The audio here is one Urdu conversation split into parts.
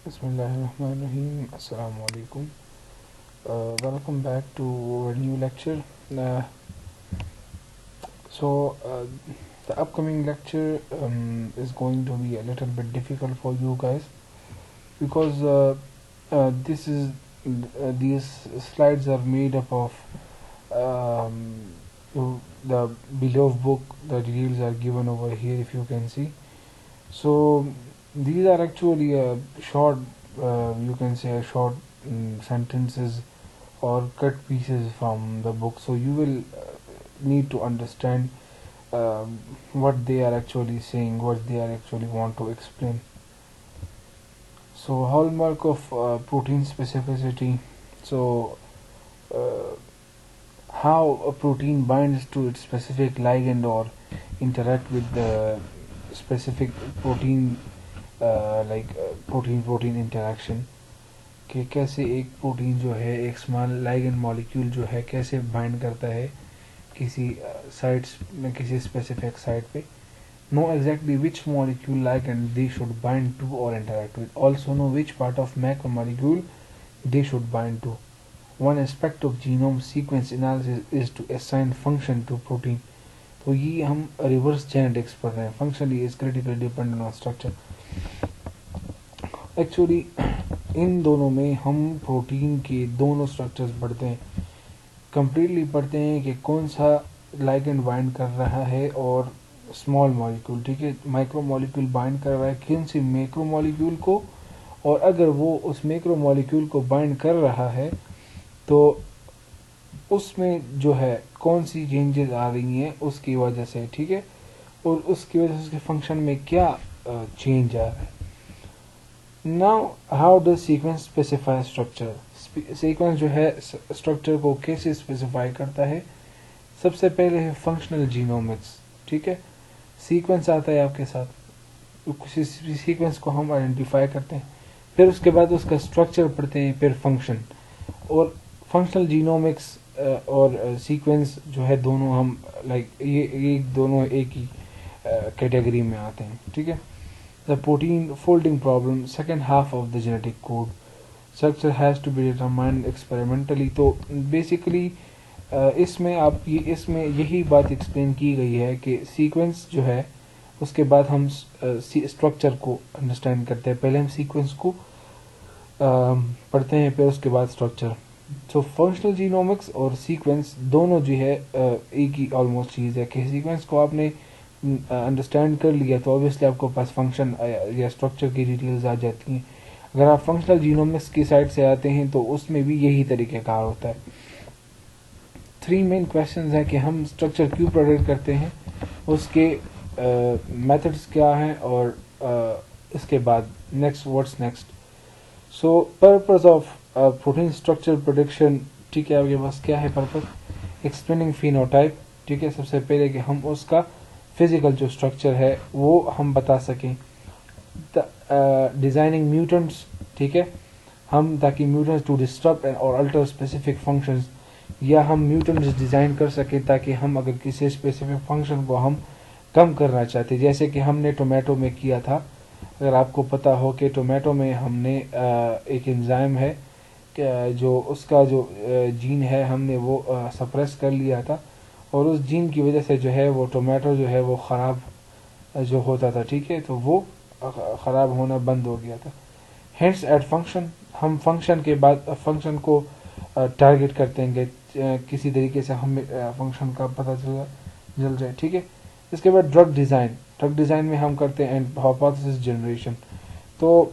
Bismillahirrahmanirrahim. Assalamu alaikum. Welcome back to our new lecture. Uh, so, the upcoming lecture is going to be a little bit difficult for you guys because these slides are made up of the below book. The details are given over here, if you can see. So these are actually short, you can say a short sentences or cut pieces from the book. So you will need to understand what they are actually saying, what they are actually want to explain. So hallmark of protein specificity. So how a protein binds to its specific ligand or interact with the specific protein, protein interaction کہ کیسے ایک پروٹین جو ہے ایک اسمال لائگن مالیکیول جو ہے کیسے بائنڈ کرتا ہے کسی سائٹس میں کسی اسپیسیفک سائٹ پہ. Know exactly which molecule ligand they should bind to اور interact with. Also know which part of macro molecule they should bind to. One aspect of genome sequence analysis is to assign function to protein. تو یہ ہم ریورس جینیٹکس پڑھ رہے ہیں. Functionally is critically dependent on structure. Actually ان دونوں میں ہم پروٹین کے دونوں اسٹرکچرز پڑھتے ہیں, کمپلیٹلی پڑھتے ہیں کہ کون سا لائگنڈ بائنڈ کر رہا ہے اور اسمال مالیکول, ٹھیک ہے, مائکرو مالیکول بائنڈ کر رہا ہے کون سی میکرو مالیکول کو, اور اگر وہ اس میکرو مالیکول کو بائنڈ کر رہا ہے تو اس میں جو ہے کون سی چینجز آ رہی ہیں اس کی وجہ سے, ٹھیک ہے, اور اس کی وجہ سے اس کے فنکشن میں کیا چینج آ رہا ہے. Now how does sequence specify structure? Sequence جو ہے اسٹرکچر کو کیسے اسپیسیفائی کرتا ہے. سب سے پہلے ہے فنکشنل جینومکس, ٹھیک ہے. سیکوینس آتا ہے آپ کے ساتھ, کسی سیکوینس کو ہم آئیڈینٹیفائی کرتے ہیں, پھر اس کے بعد اس کا اسٹرکچر پڑھتے ہیں, پھر فنکشن. اور فنکشنل جینومکس اور سیکوینس جو ہے دونوں ہم یہ دونوں ایک ہی کیٹیگری میں آتے ہیں, ٹھیک ہے. The protein folding problem, second half of the genetic code. Structure has to be determined experimentally. تو بیسیکلی اس میں یہی بات ایکسپلین کی گئی ہے کہ سیکوینس جو ہے اس کے بعد ہم اسٹرکچر کو انڈرسٹینڈ کرتے ہیں. پہلے ہم سیکوینس کو پڑھتے ہیں, پھر اس کے بعد اسٹرکچر. سو فنکشنل جینومکس اور سیکوینس دونوں جو ہے ایک ہی آلموسٹ چیز ہے کہ سیکوینس کو آپ نے انڈرسٹینڈ کر لیا تو اوبیسلی آپ کو پاس فنکشن یا اسٹرکچر کی ڈیٹیلز آ جاتی ہیں. اگر آپ فنکشنل جینومکس کی سائڈ سے آتے ہیں تو اس میں بھی یہی طریقہ کار ہوتا ہے. 3 مین کویشچنز ہیں کہ ہم اسٹرکچر کیوں پروڈکٹ کرتے ہیں, اس کے میتھڈس کیا ہیں, اور اس کے بعد what's next. So purpose of protein structure production, ٹھیک ہے, آپ کے پاس کیا ہے پرپز. ایکسپلیننگ فینوٹائپ, ٹھیک ہے, سب سے پہلے کہ ہم اس کا فزیکل جو اسٹرکچر ہے وہ ہم بتا سکیں. ڈیزائننگ میوٹنٹس, ٹھیک ہے, ہم تاکہ میوٹنٹس ٹو ڈسٹرب اور الٹر اسپیسیفک فنکشنز, یا ہم میوٹنٹس ڈیزائن کر سکیں تاکہ ہم اگر کسی اسپیسیفک فنکشن کو ہم کم کرنا چاہتے, جیسے کہ ہم نے ٹومیٹو میں کیا تھا. اگر آپ کو پتہ ہو کہ ٹومیٹو میں ہم نے ایک انزائم ہے جو اس کا جو جین ہے ہم نے وہ سپریس کر لیا تھا, اور اس جین کی وجہ سے جو ہے وہ ٹومیٹو جو ہے وہ خراب جو ہوتا تھا, ٹھیک ہے, تو وہ خراب ہونا بند ہو گیا تھا. ہینس ایٹ فنکشن, ہم فنکشن کے بعد فنکشن کو ٹارگٹ کرتے ہیں کہ کسی طریقے سے ہمیں فنکشن کا پتہ چل جائے, ٹھیک ہے. اس کے بعد ڈرگ ڈیزائن میں ہم کرتے ہیں ہائپوتھیسس جنریشن. تو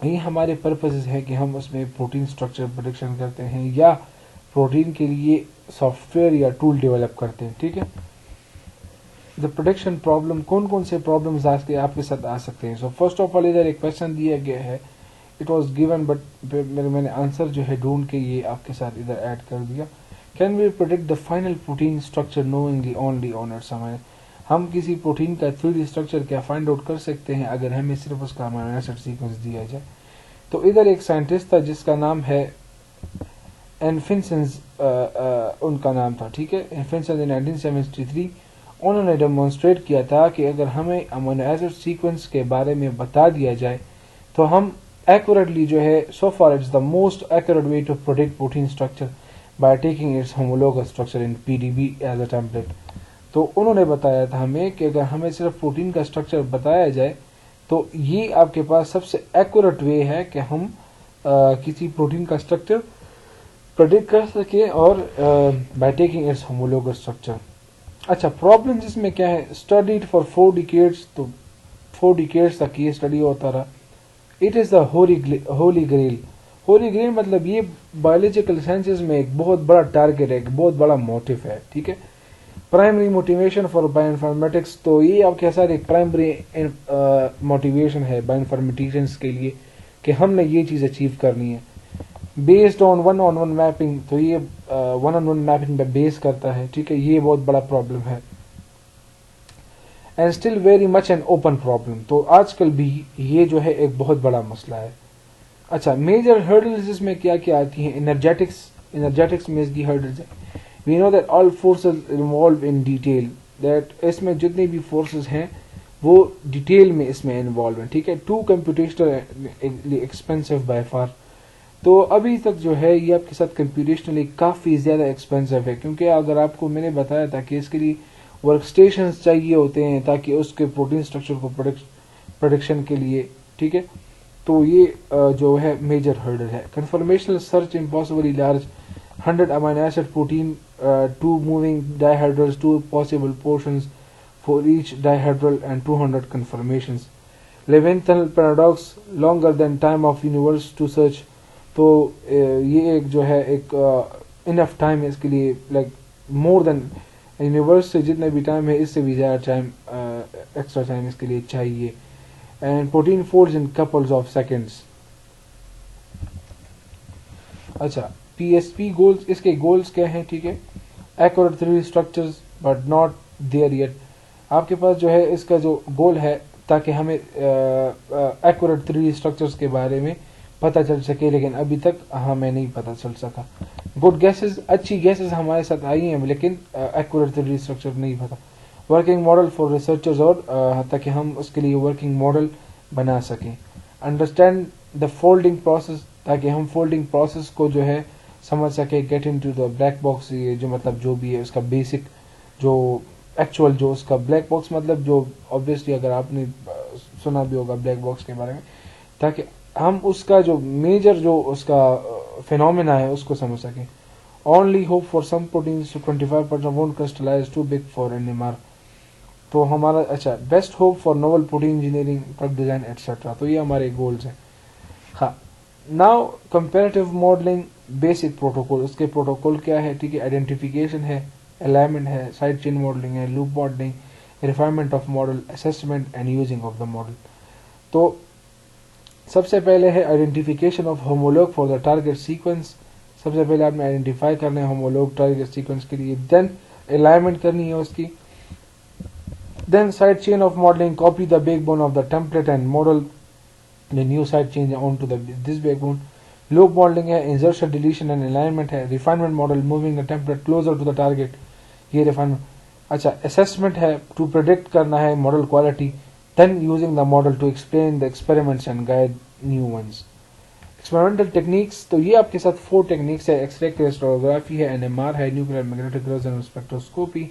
یہ ہمارے پرپز ہے کہ ہم اس میں پروٹین اسٹرکچر پریڈکشن کرتے ہیں یا پروٹین کے لیے سافٹ ویئر یا ٹول ڈیولپ کرتے ہیں, ٹھیک ہے. دا پروڈکشن پرابلم, کون سے پرابلمز آپ کے ساتھ آ سکتے ہیں. سو فرسٹ آف آل ادھر ایک کویشچن دیا گیا ہے, اٹ واز گیون بٹ میں نے آنسر جو ہے ڈھونڈ کے یہ آپ کے ساتھ ادھر ایڈ کر دیا. Can we product the final protein structure knowingly only on its amino. ہم کسی پروٹین کا 3D اسٹرکچر کیا فائنڈ آؤٹ کر سکتے ہیں اگر ہمیں صرف اس کا امائنو ایسڈ سیکوینس دیا جائے. تو ادھر ایک سائنٹسٹ تھا جس کا نام ہے انفنسنز, ان کا نام تھا, ٹھیک ہے, انفنسنز. 1973 انہوں نے ڈیمونسٹریٹ کیا تھا کہ اگر ہمیں امینو ایسڈ سیکوینس کے بارے میں بتا دیا جائے تو ہم accurately جو ہے so far it's the most accurate way to predict protein structure by taking its homologous structure in PDB as a template. تو انہوں نے بتایا تھا ہمیں کہ اگر ہمیں صرف پروٹین کا اسٹرکچر بتایا جائے تو یہ آپ کے پاس سب سے ایکوریٹ وے ہے کہ ہم کسی پروٹین کا اسٹرکچر پریڈکٹ کر سکیں اور by taking its homologous structure. اچھا پرابلم اس میں کیا ہے؟ اسٹڈیڈ فار 4 decades، تو 4 decades تک یہ اسٹڈی ہوتا رہا. It is the holy grail. Holy grail مطلب یہ بایولوجیکل سائنسز میں ایک بہت بڑا ٹارگیٹ ہے، ایک بہت بڑا موٹو ہے، ٹھیک ہے. Primary motivation for bio informatics, تو یہ آپ کے ساتھ ایک پرائمری موٹیویشن ہے بایو انفارمیٹیشنس کے لیے کہ ہم نے یہ چیز اچیو کرنی ہے. Based on one on one mapping, تو یہ ون آن ون میپنگ پہ بیس کرتا ہے، ٹھیک ہے. یہ بہت بڑا پرابلم ہے and still very much an open problem. تو آج کل بھی یہ جو ہے ایک بہت بڑا مسئلہ ہے. اچھا میجر ہرڈلز اس میں کیا کیا آتی ہیں؟ انرجیٹکس میں اس کی ہرڈلز ہیں. We know that all forces involve in detail, that اس میں جتنے بھی فورسز ہیں وہ ڈیٹیل میں اس میں انوالو ہیں، ٹھیک ہے. Too computational expensive by far. تو ابھی تک جو ہے یہ آپ کے ساتھ کمپیوٹیشنلی کافی زیادہ ایکسپینسو ہے، کیونکہ اگر آپ کو میں نے بتایا تھا کہ اس کے لیے ورک اسٹیشنز چاہیے ہوتے ہیں تاکہ اس کے پروٹین اسٹرکچر کو پروڈکشن کے لیے، ٹھیک ہے. تو یہ جو ہے میجر ہرڈل ہے. Conformational search impossibly large 100 amino acid protein 2 moving dihedrals 2 possible portions four each dihedral and 200 conformations. Levinthal paradox longer than time of universe to search. تو یہ ایک جو ہے ایک انف ٹائم ہے اس کے لیے، لائک مور دین یونیورس سے جتنے بھی ٹائم ہے اس سے بھی زیادہ ٹائم ایکسٹرا ٹائم اس کے لیے چاہیے. And protein folds in couples of seconds. اچھا پی ایس پی گولز، اس کے گولز کیا ہیں؟ ٹھیک ہے. Accurate 3D structures but not there yet. آپ کے پاس جو ہے اس کا جو گول ہے تاکہ ہمیں ایکوریٹ 3D اسٹرکچرز کے بارے میں پتہ چل سکے، لیکن ابھی تک ہمیں نہیں پتہ چل سکا. گڈ گیسز، اچھی گیسز ہمارے ساتھ آئی ہیں لیکن ایکوریٹ 3D اسٹرکچر نہیں پتہ. ورکنگ ماڈل فار ریسرچرز، اور تاکہ ہم اس کے لیے ورکنگ ماڈل بنا سکیں. انڈرسٹینڈ دا فولڈنگ پروسیس، تاکہ ہم فولڈنگ پروسیس کو جو ہے سمجھ سکیں. Get into the black box, یہ جو مطلب جو بھی ہے اس کا بیسک جو ایکچوئل جو اس کا بلیک باکس مطلب جو obviously اگر آپ نے سنا بھی ہوگا بلیک باکس کے بارے میں، تاکہ ہم اس کا جو میجر جو اس کا فینومینا ہے اس کو سمجھ سکیں. Only hope for some proteins 25% won't crystallize too big for NMR. تو ہمارا اچھا best hope for novel protein engineering drug design etcetera. تو یہ ہمارے گولز ہیں. ہاں now comparative modelling basic protocol. اس کے پروٹوکول کیا ہے؟ ٹھیک ہے. آئیڈینٹیفیکیشن ہے، الائنمنٹ ہے، سائڈ چین ماڈلنگ ہے، loop modelling, refinement of model, assessment and using of the model. تو سب سے پہلے ہے identification of homolog for the target sequence. سب سے پہلے آپ نے آئیڈینٹیفائی کرنا ہے ہومولوگ ٹارگیٹ سیکوینس کے لیے. دین الائنمنٹ کرنی ہے اس کی. Then side chain of modelling, copy the back bone of the template and model the new side change onto this backbone. Loop modeling ہے، insertion deletion and alignment ہے. refinement model moving the template closer to the target، یہ refinement. اچھا assessment ہے، to predict کرنا ہے model quality. then using the model to explain the experiments and guide new ones. experimental techniques، تو یہ آپ کے ساتھ 4 techniques ہے. X-ray crystallography ہے، NMR ہے، nuclear magnetic resonance spectroscopy.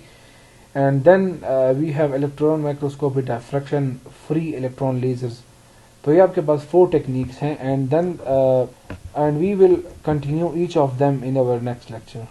and then we have electron microscopy, diffraction, free electron lasers. تو یہ آپ کے پاس 4 ٹیکنیکس ہیں. And we will continue each of them in our next lecture.